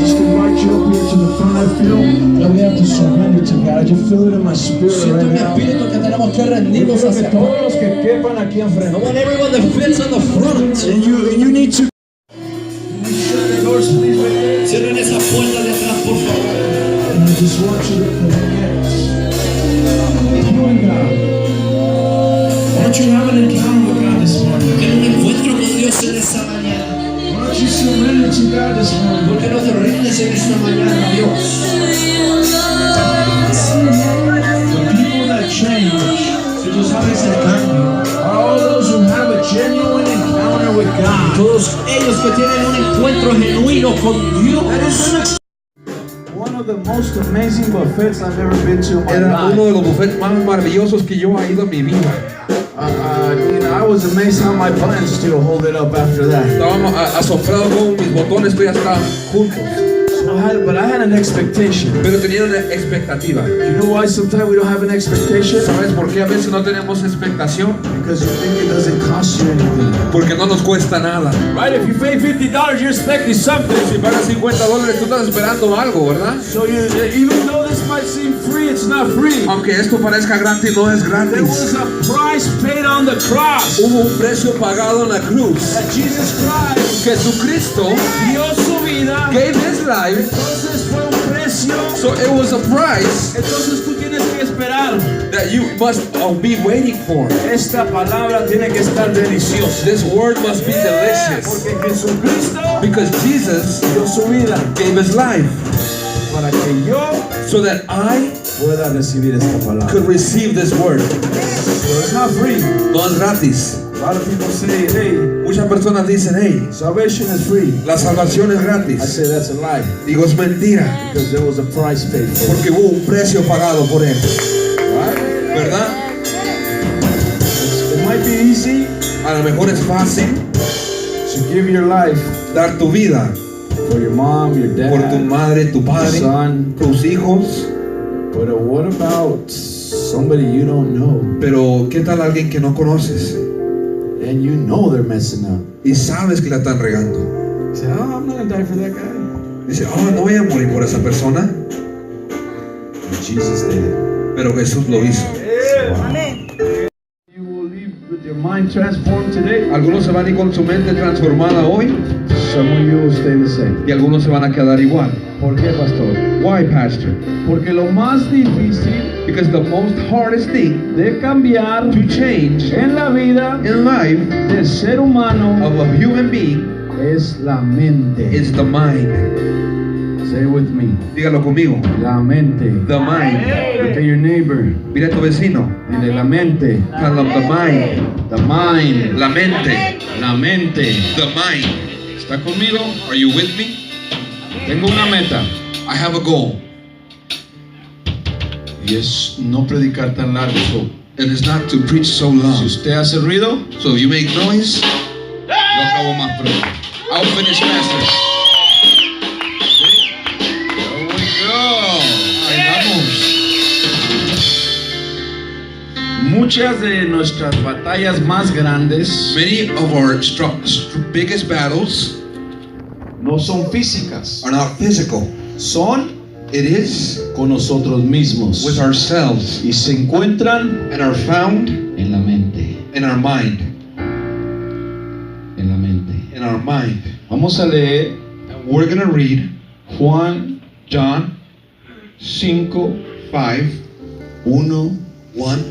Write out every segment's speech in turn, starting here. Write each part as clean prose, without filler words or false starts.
just invite you up here to the front. I feel that we have to surrender to God. I just feel it in my spirit right now. Espíritu que tenemos que rendirnos hacia todos los que quepan aquí I enfrente. want everyone that fits on the front. And you need to. Cierren esa puerta de atrás, por favor. And I just want you to connect. You and God. Why don't you have an encounter with God this morning? Que un encuentro con Dios en esta mañana. Why don't you surrender to God this morning? ¿Por qué no te rindes en esta mañana a Dios? The people that change, Si tú sabes el cambio, are all those who have a genuine encounter with God. todos ellos que tienen un encuentro genuino con Dios. One of the most amazing buffets I've ever been to in my Era uno life. de los buffets más maravillosos que yo he ido en mi vida. I was amazed how my buttons still hold it up after that. Estábamos asombrados con mis botones todavía estaban juntos. But I had an expectation. Pero tenía una expectativa. You know why sometimes we don't have an expectation? ¿Sabes por qué a veces no tenemos expectación? Because you think it doesn't cost you anything. Porque no nos cuesta nada. Right? If you pay $50, you're expecting something. Si pagas $50, tú estás esperando algo, ¿verdad? So even though this might seem free, it's not free. Aunque esto parezca gratis, no es There was gratis. a price paid on the cross. Hubo un precio pagado en la cruz. That Jesus Christ Jesucristo dio su vida. gave his life, Entonces fue un precio. so it was a price Entonces tú tienes que esperar. that you must be waiting for. Esta palabra tiene que estar deliciosa. This word must be delicious. Porque Jesucristo Because Jesus dio su vida gave his life para que yo so that I pueda recibir esta palabra. could receive this word. So it's not free. No es gratis. A lot of people say, hey, Muchas personas dicen, hey, salvation is free. la salvación es I gratis. say that's a lie. Digo, es mentira. Because there was a price paid for it. Porque hubo un precio pagado por él. Right? ¿Verdad? It might be easy A lo mejor es fácil to give your life dar tu vida for your mom, your dad, por tu madre, tu your padre, son. tus hijos. But what about somebody you don't know? Pero, ¿qué tal alguien que no conoces? And you know they're messing up. Y sabes que la están regando. Say, oh, I'm not going to die for that guy. Dice, oh, no voy a morir por esa persona. But Jesus did it. Pero Jesús lo hizo. You will leave with your mind transformed today. Algunos se van a ir con su mente transformada hoy Some of you will stay the same. y algunos se van a quedar igual. ¿Por qué, pastor? Why, Pastor? Porque lo más difícil Because the most hardest thing de cambiar to change en la vida in life del ser humano of a human being es la mente. is the mind. Say it with me. Dígalo conmigo. La mente. The mind. Look at your neighbor. Mira a tu vecino. Dile la mente. Tell them the mind. The mind. La mente. La mente. The mind. ¿Está conmigo? Are you with me? Tengo una meta. I have a goal. Y es no predicar tan largo. So, It is not to preach so si long. usted hace ruido, So if you make noise, yo acabo más pronto. I'll finish faster. There we go. Ahí vamos. Muchas de nuestras batallas más grandes Many of our biggest battles no son físicas, are not physical. son It is con nosotros mismos with ourselves y se encuentran and are found en la mente. in our mind. En la mente. In our mind. Vamos a leer And we're going to read Juan John 5, 5, 1 1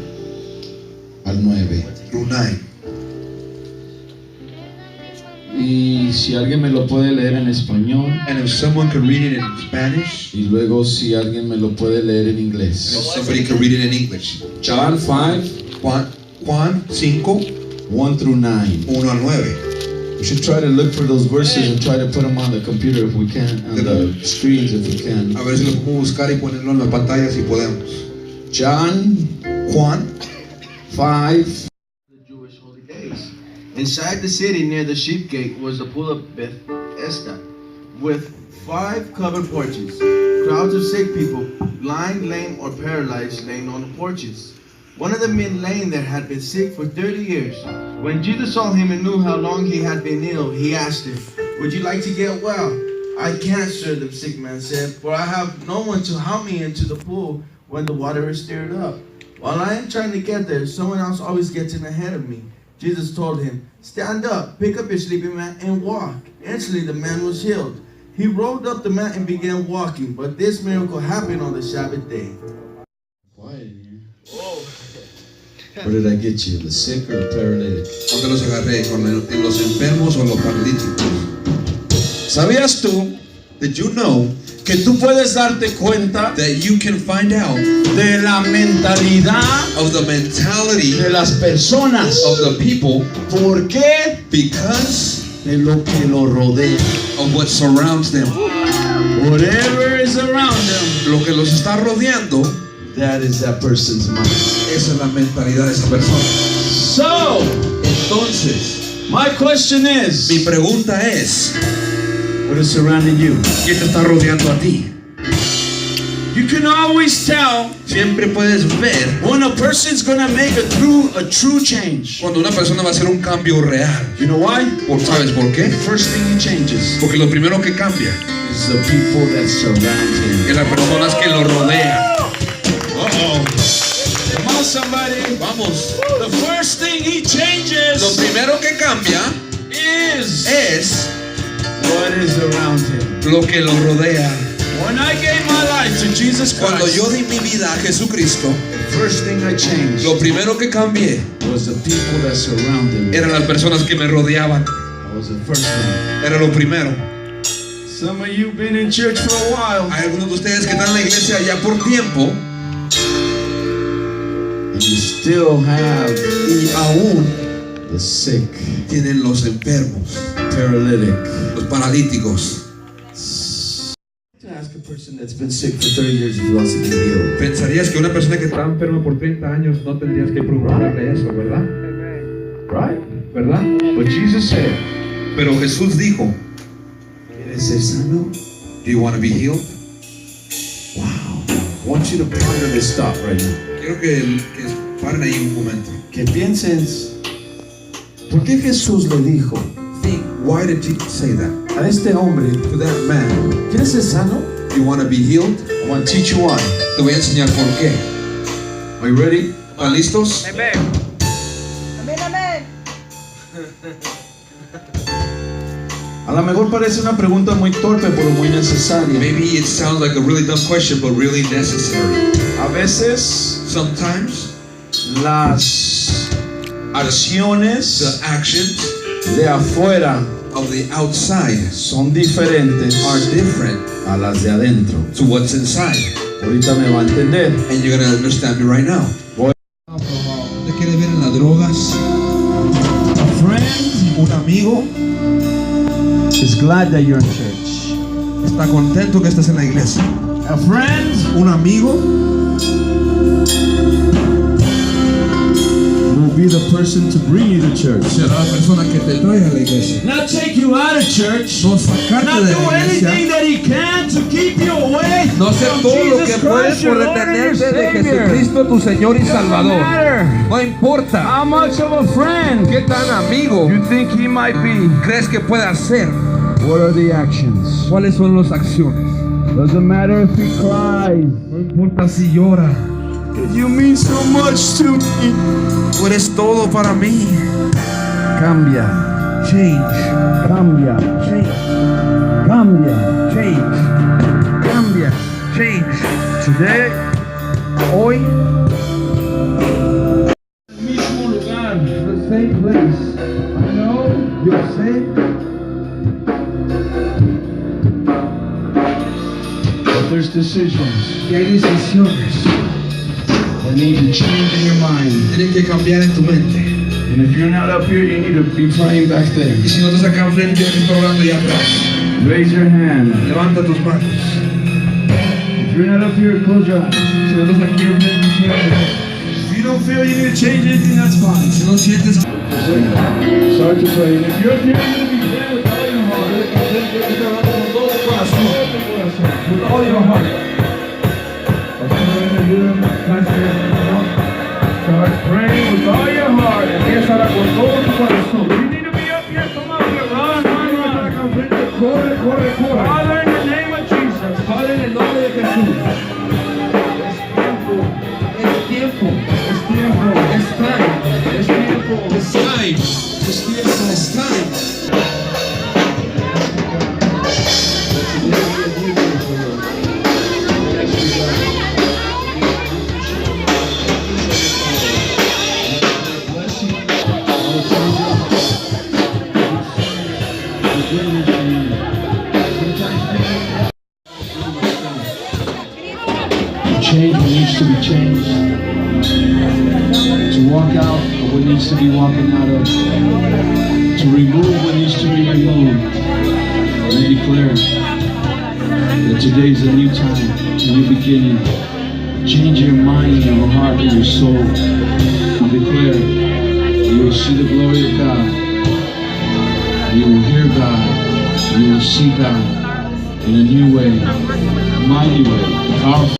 al 9. through 9. Y si alguien me lo puede leer en español And if someone could read it in Spanish, y luego si alguien me lo puede leer en and if inglés. somebody could read it in English. John 5, Juan 5, 1 through 9. 1 al 9. We should try to look for those verses and try to put them on the computer if we can, on the screens if we can. A ver si lo podemos buscar y ponerlo en la pantalla si podemos. John Juan 5. The Jewish holy days. Inside the city near the sheep gate was the pool of Bethesda with 5 covered porches. Crowds of sick people, blind, lame, or paralyzed, laying on the porches. One of the men laying there had been sick for 30 years. When Jesus saw him and knew how long he had been ill, he asked him, "Would you like to get well?" I can't, sir, the sick man said, for I have no one to help me into the pool when the water is stirred up. While I am trying to get there, someone else always gets in ahead of me. Jesus told him, stand up, pick up your sleeping mat, and walk. Instantly the man was healed. He rolled up the mat and began walking, but this miracle happened on the Sabbath day. Quiet in here. Where did I get you? The sick or the paralytic? ¿Dónde los agarré? ¿En los enfermos o en los paralíticos? ¿Sabías tú? Did you know? Que tú puedes darte cuenta That you can find out de la mentalidad of the mentality de las personas. of the people ¿Por qué? because De lo que lo rodea. of what surrounds them. Whatever is around them, Lo que los está rodeando, that is that person's mind. esa es la mentalidad de esa persona. So, Entonces, my question mi is, pregunta es, what is surrounding you? ¿quién te está rodeando a ti? You can always tell Siempre puedes ver when a person's gonna make a true change. cuando una persona va a hacer un cambio real. You know why? ¿Sabes por qué? First thing he changes Porque lo primero que cambia is the people that surround him. es las personas que lo rodean. Uh-oh. Come on, somebody. Vamos. The first thing he Lo changes primero que cambia is es what is around him. lo que lo rodea. When I gave my life to Jesus Cuando Christ, yo di mi vida a Jesucristo, the first thing I changed lo primero que cambié was the people that surrounded me. eran las personas que me rodeaban. That was the first thing. Era lo primero. Some of you been in church for a while, Hay algunos de ustedes que están en la iglesia ya por tiempo and you still have y aún the sick, tienen los enfermos, paralytic. los paralíticos. To ask a person that's been sick for 30 years if he wants to be healed. Pensarías que una persona que está enferma por 30 años no tendrías que preguntarle eso, ¿verdad? Right? ¿Verdad? But Jesus said, Pero Jesús dijo, ¿quieres ser sano? Do you want to be healed? Wow. I want you to ponder this thought right now. Quiero que paren ahí un momento. Que pienses, ¿por qué Jesús le dijo Think, why did Jesus say that? a este hombre, To that man, ¿quieres ser sano? do you want to be healed? I want to teach you why. Te voy a enseñar por qué. Are you ready? ¿Están listos? Amén, amén. A lo mejor parece una pregunta muy torpe, pero muy necesaria. Maybe it sounds like a really dumb question, but really necessary. A veces Sometimes las acciones the actions de afuera of the outside son diferentes are different a las de adentro. to what's inside. Ahorita me va a entender. And you're going to understand me right now. Voy. ¿Te quieres ver en las drogas? A friend Un amigo is glad that you're in church. está contento que estés en la iglesia. A friend Un amigo will be the person to bring you to church. será la persona que te trae a la iglesia. Not take you out of church. No sacarte Not de do la anything iglesia. that he can to keep you away. No hacer from todo lo Jesus que puedes Christ, por your Lord and your detenerte de Savior. Jesucristo, tu Señor y Doesn't Salvador. matter No importa how much of a friend qué tan amigo you think he might be. crees que pueda ser. What are the actions? ¿Cuáles son las acciones? Doesn't matter if he cries. No importa si llora. You mean so much to me. Tú eres todo para mí. Cambia, Change. cambia, Change. cambia, Change. cambia. Change. Today, Hoy, mismo lugar. the same place. I know. Yo sé. But there's decisions Que hay decisiones. that need to change in your mind. Tienen que cambiar en tu mente. And if you're not up here, you need to be praying back there. Y si no estás acá enfrente, tienes que estar orando allá atrás. Raise your hand. Levanta tus manos. If you're not up here, close your eyes. Si no estás aquí enfrente, cierra tus ojos. If you don't feel you need to change anything, that's fine. Si no sientes Start to pray. And if you're up here, you're going to be praying with all your heart. with all your heart. Start praying with all your heart. Empieza a orar con todo tu corazón. You need to be up here. Come up here. Run, run, run. corre, corre, corre. Father, in the name of Jesus. Padre, en el nombre de Jesús. Es tiempo, es tiempo, es time, es tiempo, es time, es tiempo, es time. Change what needs to be changed, to walk out of what needs to be walking out of, to remove what needs to be removed. I declare that today is a new time, a new beginning. Change your mind, your heart, and your soul. I declare you will see the glory of God. You will hear God. You will see God in a new way, a mighty way, powerful.